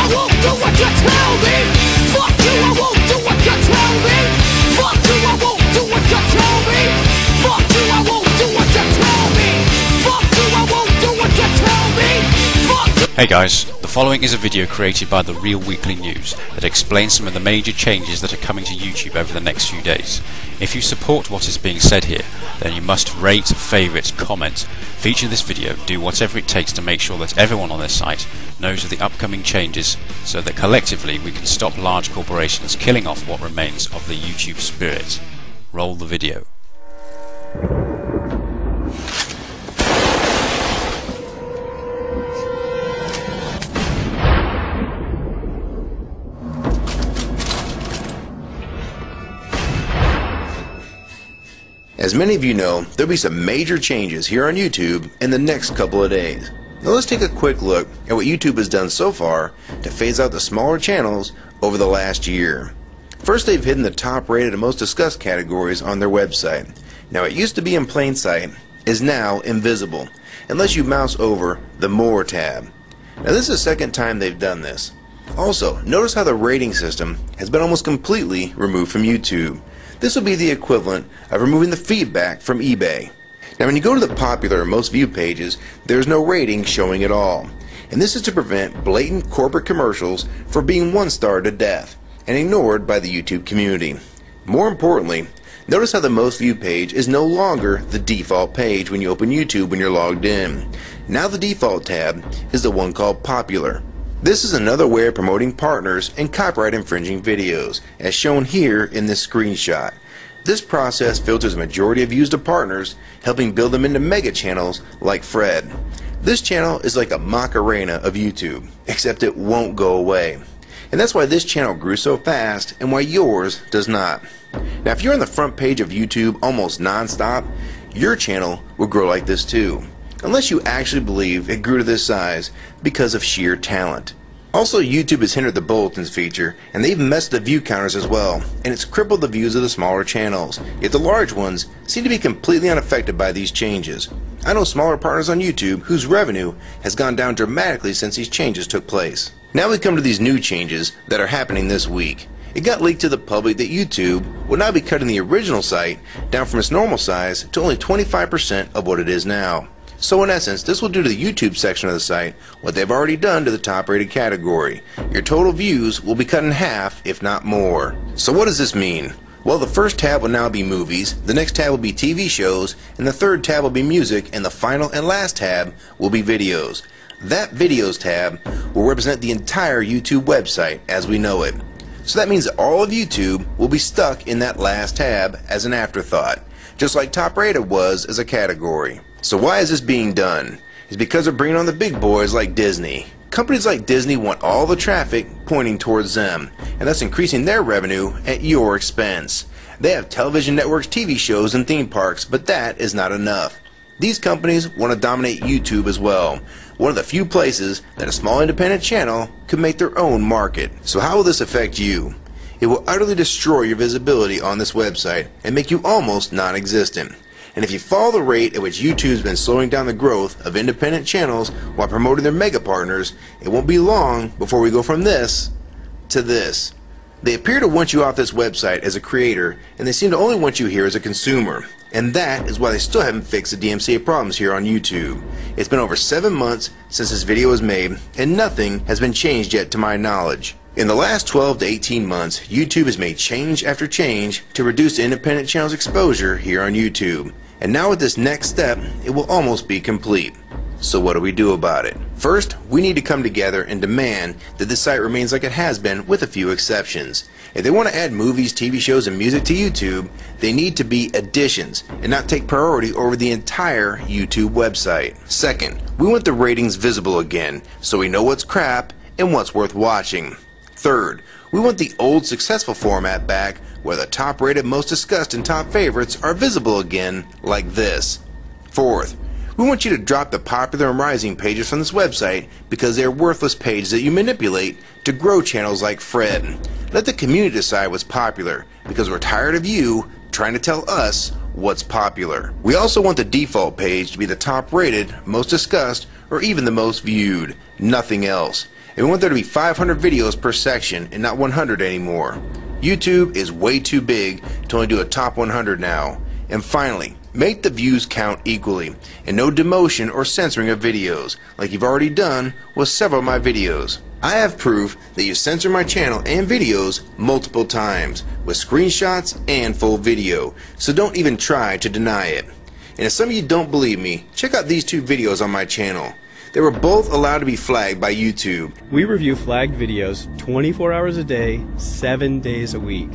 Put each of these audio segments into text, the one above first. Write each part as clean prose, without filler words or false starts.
won't do what you tell me. Fuck you, I won't do what you tell me. Fuck you, I won't do what you tell me. Fuck you, I won't do what you tell me. Fuck you, I won't do what you tell me. Fuck you. Hey guys, the following is a video created by The Real Weekly News that explains some of the major changes that are coming to YouTube over the next few days. If you support what is being said here, then you must rate, favourite, comment, feature this video, do whatever it takes to make sure that everyone on this site knows of the upcoming changes so that collectively we can stop large corporations killing off what remains of the YouTube spirit. Roll the video. As many of you know, there'll be some major changes here on YouTube in the next couple of days. Now let's take a quick look at what YouTube has done so far to phase out the smaller channels over the last year. First, they've hidden the top rated and most discussed categories on their website. Now it used to be in plain sight, is now invisible, unless you mouse over the More tab. Now this is the second time they've done this. Also, notice how the rating system has been almost completely removed from YouTube. This will be the equivalent of removing the feedback from eBay. Now when you go to the popular or most viewed pages, there's no rating showing at all. And this is to prevent blatant corporate commercials from being one-starred to death and ignored by the YouTube community. More importantly, notice how the most viewed page is no longer the default page when you open YouTube when you're logged in. Now the default tab is the one called Popular. This is another way of promoting partners and copyright infringing videos, as shown here in this screenshot. This process filters a majority of views to partners, helping build them into mega channels like Fred. This channel is like a Macarena of YouTube, except it won't go away. And that's why this channel grew so fast and why yours does not. Now if you're on the front page of YouTube almost non-stop, your channel will grow like this too. Unless you actually believe it grew to this size because of sheer talent. Also, YouTube has hindered the bulletins feature, and they've messed the view counters as well, and it's crippled the views of the smaller channels, yet the large ones seem to be completely unaffected by these changes. I know smaller partners on YouTube whose revenue has gone down dramatically since these changes took place. Now we come to these new changes that are happening this week. It got leaked to the public that YouTube will now be cutting the original site down from its normal size to only 25% of what it is now. So in essence, this will do to the YouTube section of the site what they've already done to the top rated category. Your total views will be cut in half, if not more. So what does this mean? Well, the first tab will now be movies, the next tab will be TV shows, and the third tab will be music, and the final and last tab will be videos. That videos tab will represent the entire YouTube website as we know it. So that means that all of YouTube will be stuck in that last tab as an afterthought, just like top rated was as a category. So why is this being done? It's because they're bringing on the big boys like Disney. Companies like Disney want all the traffic pointing towards them, and thus increasing their revenue at your expense. They have television networks, TV shows, and theme parks, but that is not enough. These companies want to dominate YouTube as well, one of the few places that a small independent channel could make their own market. So how will this affect you? It will utterly destroy your visibility on this website and make you almost non-existent. And if you follow the rate at which YouTube's been slowing down the growth of independent channels while promoting their mega partners, it won't be long before we go from this to this. They appear to want you off this website as a creator, and they seem to only want you here as a consumer. And that is why they still haven't fixed the DMCA problems here on YouTube. It's been over 7 months since this video was made, and nothing has been changed yet to my knowledge. In the last 12 to 18 months, YouTube has made change after change to reduce the independent channel's exposure here on YouTube. And now with this next step, it will almost be complete. So what do we do about it? First, we need to come together and demand that this site remains like it has been with a few exceptions. If they want to add movies, TV shows, and music to YouTube, they need to be additions and not take priority over the entire YouTube website. Second, we want the ratings visible again so we know what's crap and what's worth watching. Third, we want the old successful format back where the top rated, most discussed, and top favorites are visible again like this. Fourth, we want you to drop the popular and rising pages from this website because they are worthless pages that you manipulate to grow channels like Fred. Let the community decide what's popular because we're tired of you trying to tell us what's popular. We also want the default page to be the top rated, most discussed, or even the most viewed. Nothing else. and we want there to be 500 videos per section and not 100 anymore. YouTube is way too big to only do a top 100 now. And finally, make the views count equally, and no demotion or censoring of videos, like you've already done with several of my videos. I have proof that you censor my channel and videos multiple times, with screenshots and full video, so don't even try to deny it. And if some of you don't believe me, check out these two videos on my channel. They were both allowed to be flagged by YouTube. We review flagged videos 24 hours a day, 7 days a week.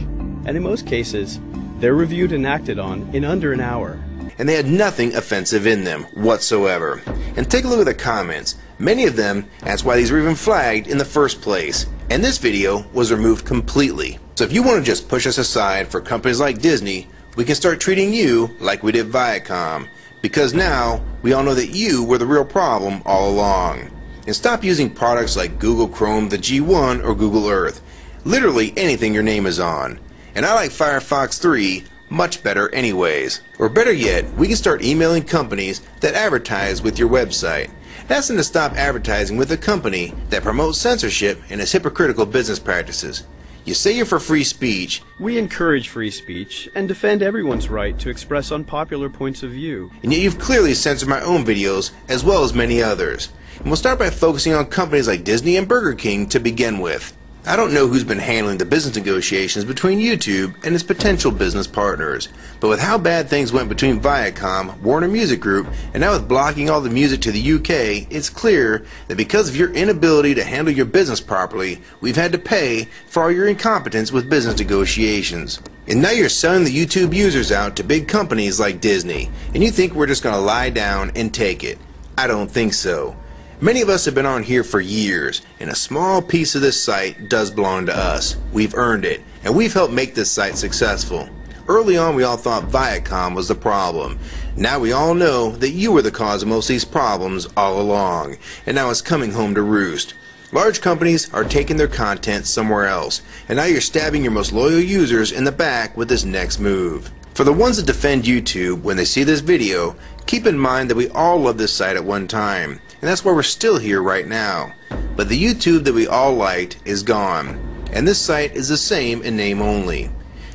And in most cases, they're reviewed and acted on in under an hour. And they had nothing offensive in them whatsoever. And take a look at the comments. Many of them asked why these were even flagged in the first place. And this video was removed completely. So if you want to just push us aside for companies like Disney, we can start treating you like we did Viacom. Because now, we all know that you were the real problem all along. And stop using products like Google Chrome, the G1, or Google Earth. Literally anything your name is on. And I like Firefox 3 much better anyways. Or better yet, we can start emailing companies that advertise with your website. Ask them to stop advertising with a company that promotes censorship and has hypocritical business practices. You say you're for free speech. We encourage free speech and defend everyone's right to express unpopular points of view. And yet you've clearly censored my own videos as well as many others. And we'll start by focusing on companies like Disney and Burger King to begin with. I don't know who's been handling the business negotiations between YouTube and its potential business partners, but with how bad things went between Viacom, Warner Music Group, and now with blocking all the music to the UK, it's clear that because of your inability to handle your business properly, we've had to pay for all your incompetence with business negotiations. And now you're selling the YouTube users out to big companies like Disney, and you think we're just going to lie down and take it. I don't think so. Many of us have been on here for years, and a small piece of this site does belong to us. We've earned it, and we've helped make this site successful. Early on, we all thought Viacom was the problem. Now we all know that you were the cause of most of these problems all along, and now it's coming home to roost. Large companies are taking their content somewhere else, and now you're stabbing your most loyal users in the back with this next move. For the ones that defend YouTube when they see this video, keep in mind that we all loved this site at one time. And that's why we're still here right now. But the YouTube that we all liked is gone. And this site is the same in name only.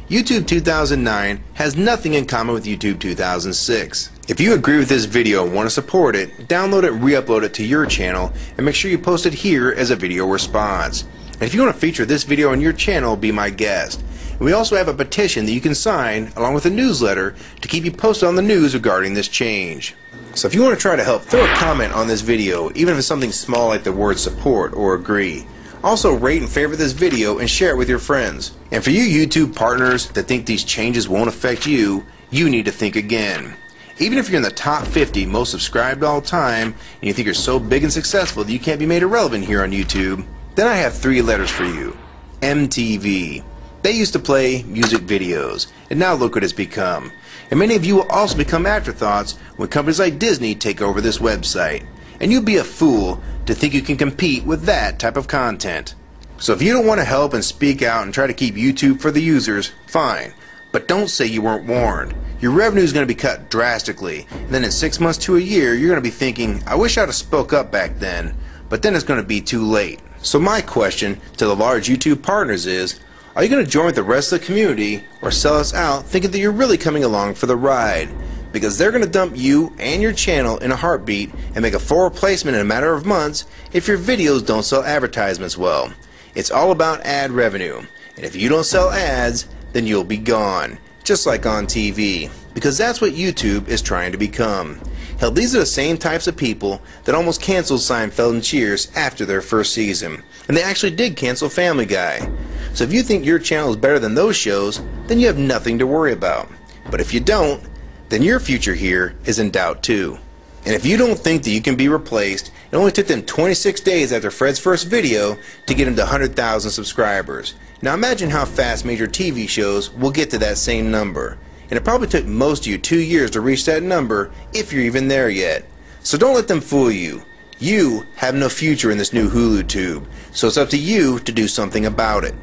YouTube 2009 has nothing in common with YouTube 2006. If you agree with this video and want to support it, download it and re-upload it to your channel and make sure you post it here as a video response. And if you want to feature this video on your channel, be my guest. And we also have a petition that you can sign along with a newsletter to keep you posted on the news regarding this change. So if you want to try to help, throw a comment on this video, even if it's something small like the word support or agree. Also rate and favorite this video and share it with your friends. And for you YouTube partners that think these changes won't affect you, you need to think again. Even if you're in the top 50 most subscribed all time and you think you're so big and successful that you can't be made irrelevant here on YouTube, then I have 3 letters for you. MTV. They used to play music videos, and now look what it's become. And many of you will also become afterthoughts when companies like Disney take over this website. And you'd be a fool to think you can compete with that type of content. So if you don't want to help and speak out and try to keep YouTube for the users, fine. But don't say you weren't warned. Your revenue is going to be cut drastically, and then in 6 months to a year, you're going to be thinking, I wish I'd have spoke up back then. But then it's going to be too late. So my question to the large YouTube partners is, are you going to join with the rest of the community or sell us out thinking that you're really coming along for the ride? Because they're going to dump you and your channel in a heartbeat and make a full replacement in a matter of months if your videos don't sell advertisements well. It's all about ad revenue. And if you don't sell ads, then you'll be gone. Just like on TV. Because that's what YouTube is trying to become. Hell, these are the same types of people that almost canceled Seinfeld and Cheers after their first season. And they actually did cancel Family Guy. So if you think your channel is better than those shows, then you have nothing to worry about. But if you don't, then your future here is in doubt too. And if you don't think that you can be replaced, it only took them 26 days after Fred's first video to get him to 100,000 subscribers. Now imagine how fast major TV shows will get to that same number. And it probably took most of you 2 years to reach that number, if you're even there yet. So don't let them fool you. You have no future in this new Hulu tube, so it's up to you to do something about it.